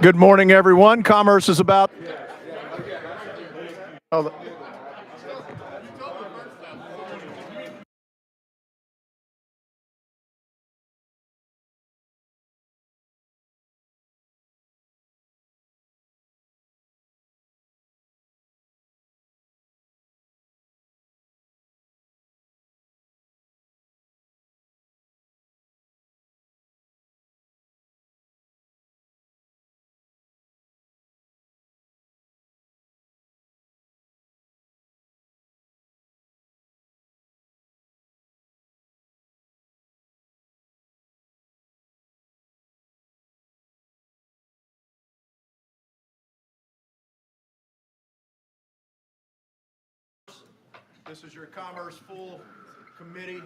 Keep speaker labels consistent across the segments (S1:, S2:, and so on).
S1: Good morning, everyone. Commerce is about. Oh, this is your Commerce Full Committee.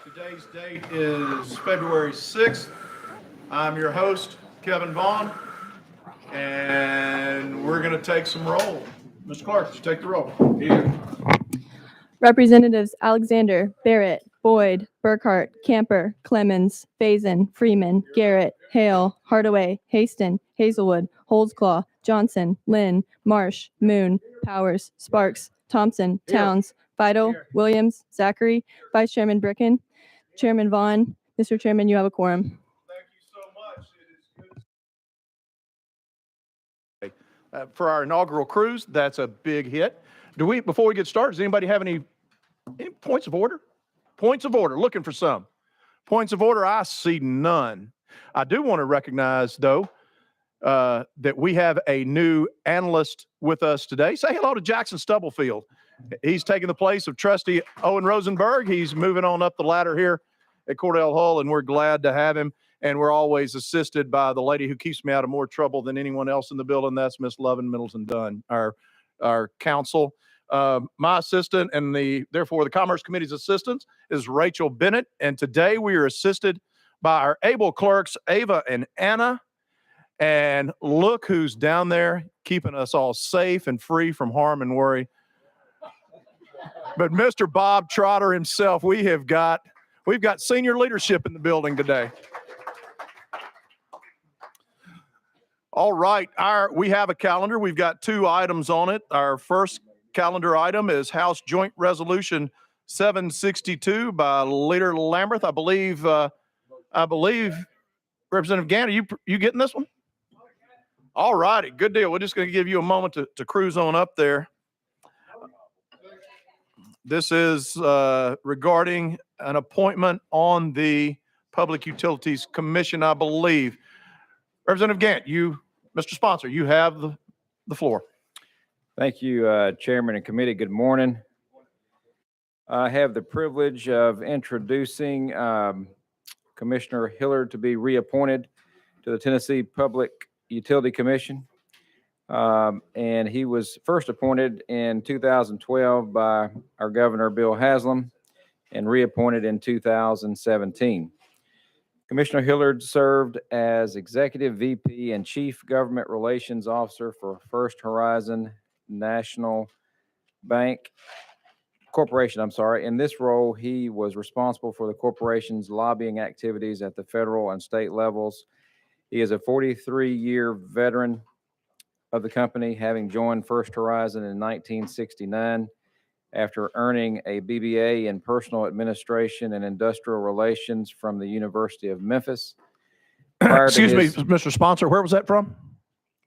S1: Today's date is February 6th. I'm your host, Kevin Vaughn, and we're going to take some roll. Mr. Clark, you take the roll. Here.
S2: Representatives Alexander, Barrett, Boyd, Burkhart, Camper, Clemens, Faison, Freeman, Garrett, Hale, Hardaway, Haston, Hazelwood, Holdsclaw, Johnson, Lynn, Marsh, Moon, Powers, Sparks, Thompson, Towns, Vital, Williams, Zachary, Vice Chairman Bricken, Chairman Vaughn. Mr. Chairman, you have a quorum.
S1: Thank you so much. It is good. For our inaugural cruise, that's a big hit. Before we get started, does anybody have any points of order? Points of order, looking for some. Points of order, I see none. I do want to recognize, though, that we have a new analyst with us today. Say hello to Jackson Stubblefield. He's taking the place of trustee Owen Rosenberg. He's moving on up the ladder here at Cordell Hull, and we're glad to have him. And we're always assisted by the lady who keeps me out of more trouble than anyone else in the building. That's Miss Lovin Middleton Dunn, our counsel. My assistant and therefore the Commerce Committee's assistant is Rachel Bennett. And today we are assisted by our able clerks, Ava and Anna. And look who's down there keeping us all safe and free from harm and worry. But Mr. Bob Trotter himself, we've got senior leadership in the building today. All right, we have a calendar. We've got 2 items on it. Our first calendar item is House Joint Resolution 762 by Leader Lamberth. I believe Representative Gann, are you getting this one? All righty, good deal. We're just going to give you a moment to cruise on up there. This is regarding an appointment on the Public Utilities Commission, I believe. Representative Gantt, Mr. Sponsor, you have the floor.
S3: Thank you, Chairman and Committee. Good morning. I have the privilege of introducing Commissioner Hillard to be reappointed to the Tennessee Public Utility Commission. And he was first appointed in 2012 by our Governor, Bill Haslam, and reappointed in 2017. Commissioner Hillard served as Executive VP and Chief Government Relations Officer for First Horizon National Bank Corporation. In this role, he was responsible for the corporation's lobbying activities at the federal and state levels. He is a 43-year veteran of the company, having joined First Horizon in 1969 after earning a BBA in Personal Administration and Industrial Relations from the University of Memphis.
S1: Excuse me, Mr. Sponsor, where was that from?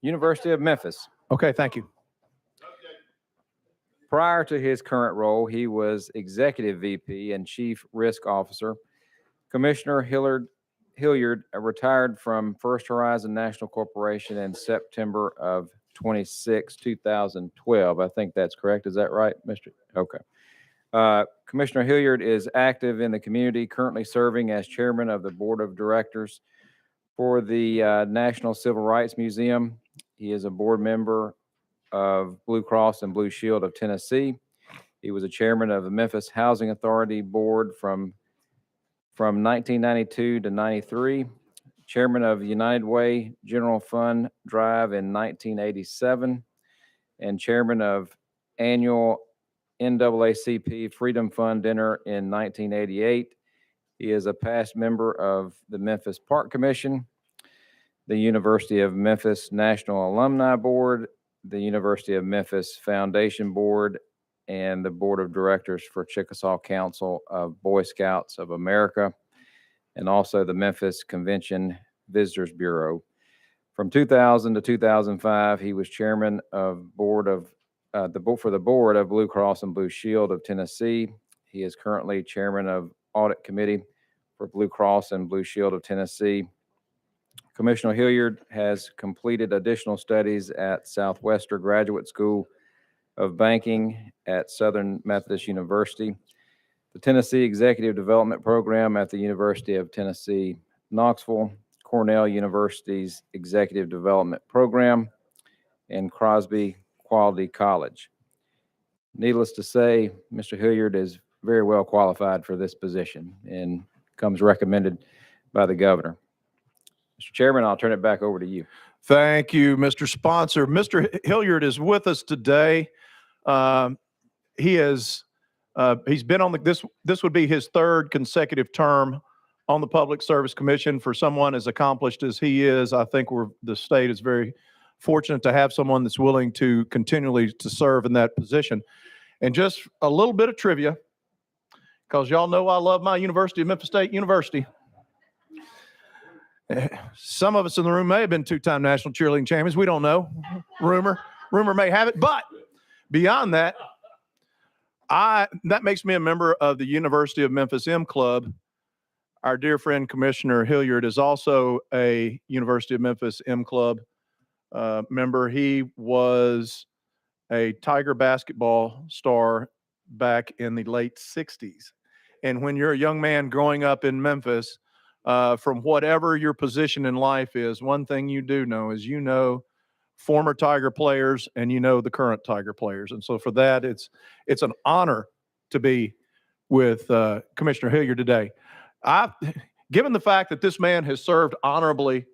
S3: University of Memphis.
S1: Okay, thank you.
S3: Prior to his current role, he was Executive VP and Chief Risk Officer. Commissioner Hilliard retired from First Horizon National Corporation in September of 2012. I think that's correct. Is that right, Mr.? Okay. Commissioner Hilliard is active in the community, currently serving as chairman of the board of directors for the National Civil Rights Museum. He is a board member of Blue Cross and Blue Shield of Tennessee. He was a chairman of the Memphis Housing Authority board from 1992 to 93, chairman of United Way General Fund Drive in 1987, and chairman of annual NAACP Freedom Fund Dinner in 1988, He is a past member of the Memphis Park Commission, the University of Memphis National Alumni Board, the University of Memphis Foundation Board, and the Board of Directors for Chickasaw Council of Boy Scouts of America, and also the Memphis Convention Visitors Bureau. From 2000 to 2005, he was chairman of board of for the board of Blue Cross and Blue Shield of Tennessee. He is currently chairman of Audit Committee for Blue Cross and Blue Shield of Tennessee. Commissioner Hilliard has completed additional studies at Southwestern Graduate School of Banking at Southern Methodist University, the Tennessee Executive Development Program at the University of Tennessee, Knoxville, Cornell University's Executive Development Program, and Crosby Quality College. Needless to say, Mr. Hilliard is very well qualified for this position and comes recommended by the governor. Mr. Chairman, I'll turn it back over to you.
S1: Thank you, Mr. Sponsor. Mr. Hilliard is with us today. He's been on this would be his third consecutive term on the Public Service Commission. For someone as accomplished as he is, I think the state is very fortunate to have someone that's willing to continually to serve in that position. And just a little bit of trivia, because y'all know I love my university, Memphis State University. Some of us in the room may have been two-time national cheerleading champions. We don't know. Rumor may have it. But beyond that, that makes me a member of the University of Memphis M Club. Our dear friend Commissioner Hilliard is also a University of Memphis M Club member. He was a Tiger basketball star back in the late 60s. And when you're a young man growing up in Memphis, from whatever your position in life is, one thing you do know is you know former Tiger players and you know the current Tiger players. And so for that, it's an honor to be with Commissioner Hilliard today. Given the fact that this man has served honorably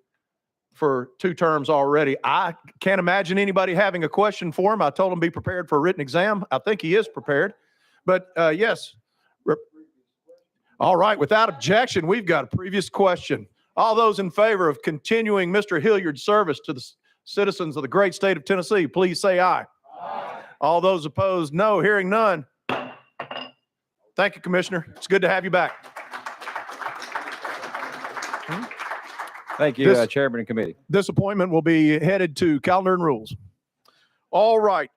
S1: for 2 terms already, I can't imagine anybody having a question for him. I told him be prepared for a written exam. I think he is prepared. But yes. All right. Without objection, we've got a previous question. All those in favor of continuing Mr. Hilliard's service to the citizens of the great state of Tennessee, please say aye. Aye. All those opposed, no. Hearing none. Thank you, Commissioner. It's good to have you back.
S3: Thank you, Chairman and Committee.
S1: This appointment will be headed to Calendar and Rules. All right.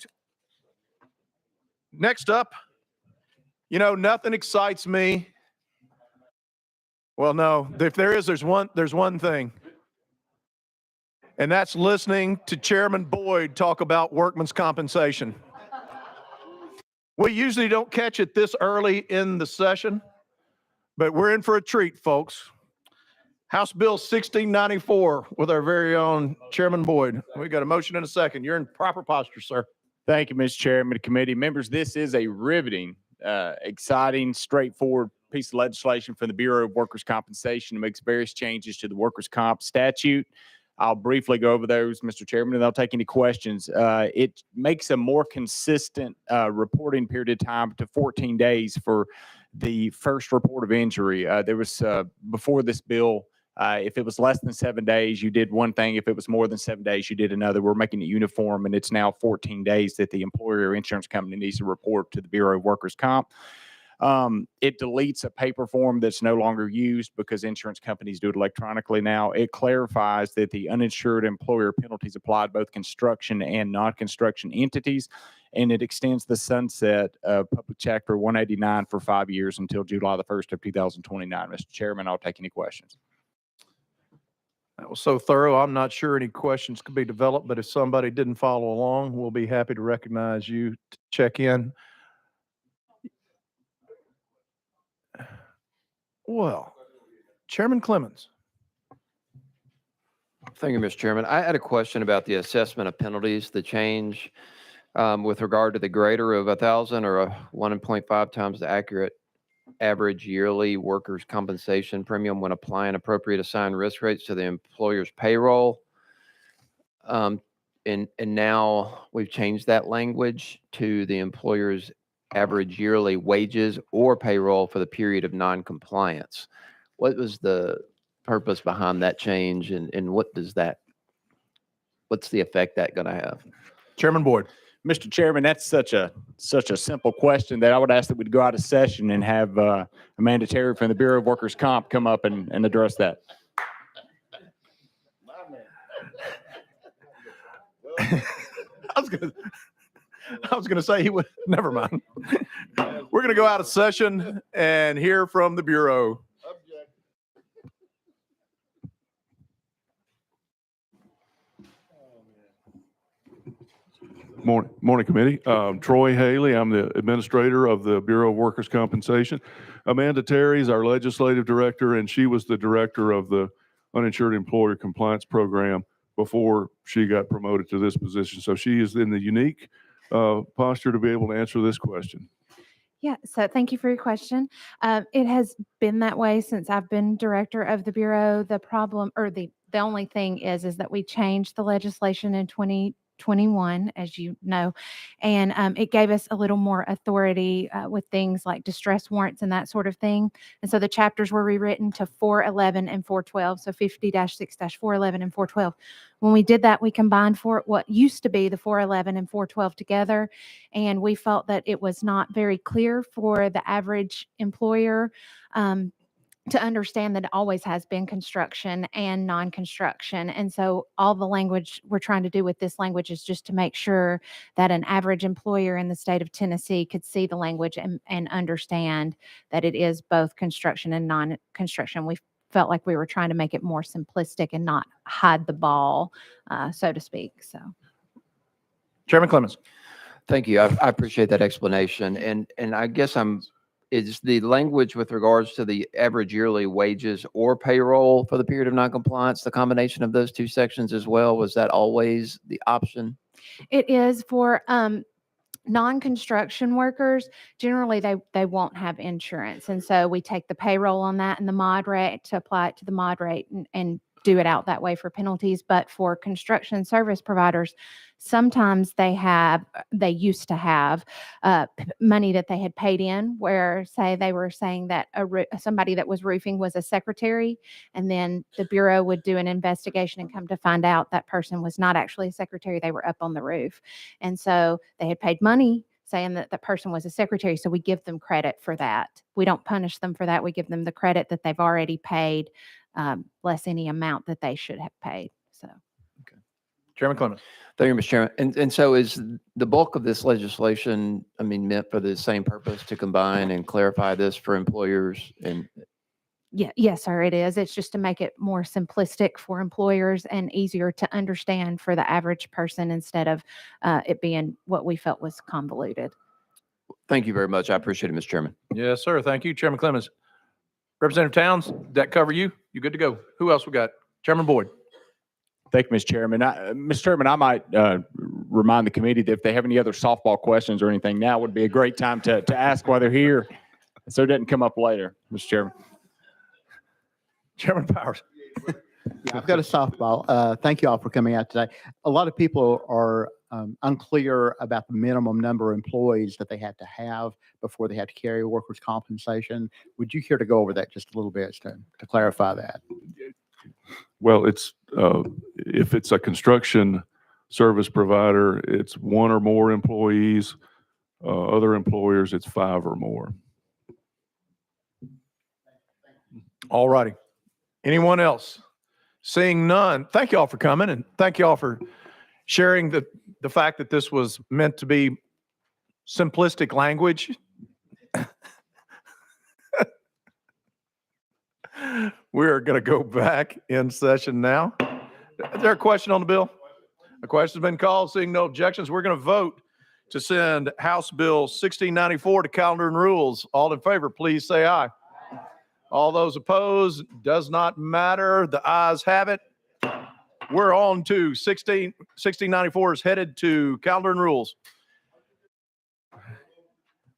S1: Next up, nothing excites me. Well, no, if there is, there's one thing. And that's listening to Chairman Boyd talk about workman's compensation. We usually don't catch it this early in the session, but we're in for a treat, folks. House Bill 1694 with our very own Chairman Boyd. We got a motion and a second. You're in proper posture, sir.
S4: Thank you, Mr. Chairman, committee members. This is a riveting, exciting, straightforward piece of legislation from the Bureau of Workers' Compensation. It makes various changes to the workers' comp statute. I'll briefly go over those, Mr. Chairman, and I'll take any questions. It makes a more consistent reporting period of time to 14 days for the first report of injury. There was, before this bill, if it was less than 7 days, you did one thing. If it was more than 7 days, you did another. We're making it uniform, and it's now 14 days that the employer or insurance company needs to report to the Bureau of Workers' Comp. It deletes a paper form that's no longer used because insurance companies do it electronically now. It clarifies that the uninsured employer penalties apply to both construction and non-construction entities, and it extends the sunset of Public Chapter 189 for 5 years until July the 1st of 2029. Mr. Chairman, I'll take any questions.
S1: That was so thorough. I'm not sure any questions could be developed, but if somebody didn't follow along, we'll be happy to recognize you to check in. Well, Chairman Clemens.
S5: Thank you, Mr. Chairman. I had a question about the assessment of penalties, the change with regard to the greater of 1,000 or 1.5 times the accurate average yearly workers' compensation premium when applying appropriate assigned risk rates to the employer's payroll. And now we've changed that language to the employer's average yearly wages or payroll for the period of non-compliance. What was the purpose behind that change, and what's the effect that going to have?
S1: Chairman Boyd.
S4: Mr. Chairman, that's such a simple question that I would ask that we'd go out of session and have Amanda Terry from the Bureau of Workers' Comp come up and address that.
S1: I was gonna say he would, never mind. We're gonna go out of session and hear from the Bureau.
S6: Morning, committee. Troy Haley, I'm the administrator of the Bureau of Workers' Compensation. Amanda Terry is our legislative director, and she was the director of the Uninsured Employer Compliance Program before she got promoted to this position. So she is in the unique posture to be able to answer this question.
S7: Yeah, so thank you for your question. It has been that way since I've been director of the Bureau. The problem, or the only thing is that we changed the legislation in 2021, as you know, and it gave us a little more authority with things like distress warrants and that sort of thing. And so the chapters were rewritten to 411 and 412, so 50-6-411 and 412. When we did that, we combined what used to be the 411 and 412 together, and we felt that it was not very clear for the average employer to understand that it always has been construction and non-construction. And so all the language we're trying to do with this language is just to make sure that an average employer in the state of Tennessee could see the language and understand that it is both construction and non-construction. We felt like we were trying to make it more simplistic and not hide the ball, so to speak. So,
S1: Chairman Clemens.
S5: Thank you. I appreciate that explanation. And I guess is the language with regards to the average yearly wages or payroll for the period of noncompliance, the combination of those two sections as well? Was that always the option?
S7: it is for non-construction workers. Generally, they won't have insurance. And so we take the payroll on that and the mod rate to apply it to the mod rate and do it out that way for penalties. But for construction service providers, sometimes they used to have money that they had paid in, where say they were saying that somebody that was roofing was a secretary, and then the Bureau would do an investigation and come to find out that person was not actually a secretary. They were up on the roof. And so they had paid money saying that the person was a secretary. So we give them credit for that. We don't punish them for that. We give them the credit that they've already paid, less any amount that they should have paid. So,
S1: Chairman Clemens.
S5: Thank you, Mr. Chairman. And so is the bulk of this legislation, meant for the same purpose, to combine and clarify this for employers? And
S7: yeah, yes, sir, it is. It's just to make it more simplistic for employers and easier to understand for the average person, instead of it being what we felt was convoluted.
S5: thank you very much. I appreciate it, Mr. Chairman.
S1: Yes, sir. Thank you, Chairman Clemens. Representative Towns, did that cover you? You good to go? Who else we got? Chairman Boyd.
S4: Thank you, Mr. Chairman. Mr. Chairman, I might remind the committee that if they have any other softball questions or anything, now would be a great time to ask while they're here, so it doesn't come up later, Mr. Chairman.
S1: Chairman Powers.
S8: Yeah, I've got a softball. Thank you all for coming out today. A lot of people are unclear about the minimum number of employees that they have to have before they have to carry workers' compensation. Would you care to go over that just a little bit to clarify that?
S6: Well, it's if it's a construction service provider, it's one or more employees. Other employers, it's 5 or more.
S1: All righty. Anyone else? Seeing none, thank you all for coming, and thank you all for sharing the fact that this was meant to be simplistic language. We are going to go back in session now. Is there a question on the bill? A question's been called. Seeing no objections, we're going to vote to send House Bill 1694 to calendar and rules. All in favor, please say aye. All those opposed, does not matter. The ayes have it. We're on to 1694 is headed to calendar and rules.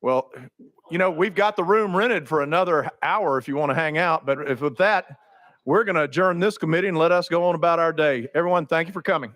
S1: Well, we've got the room rented for another hour if you want to hang out. But with that, we're going to adjourn this committee and let us go on about our day. Everyone, thank you for coming.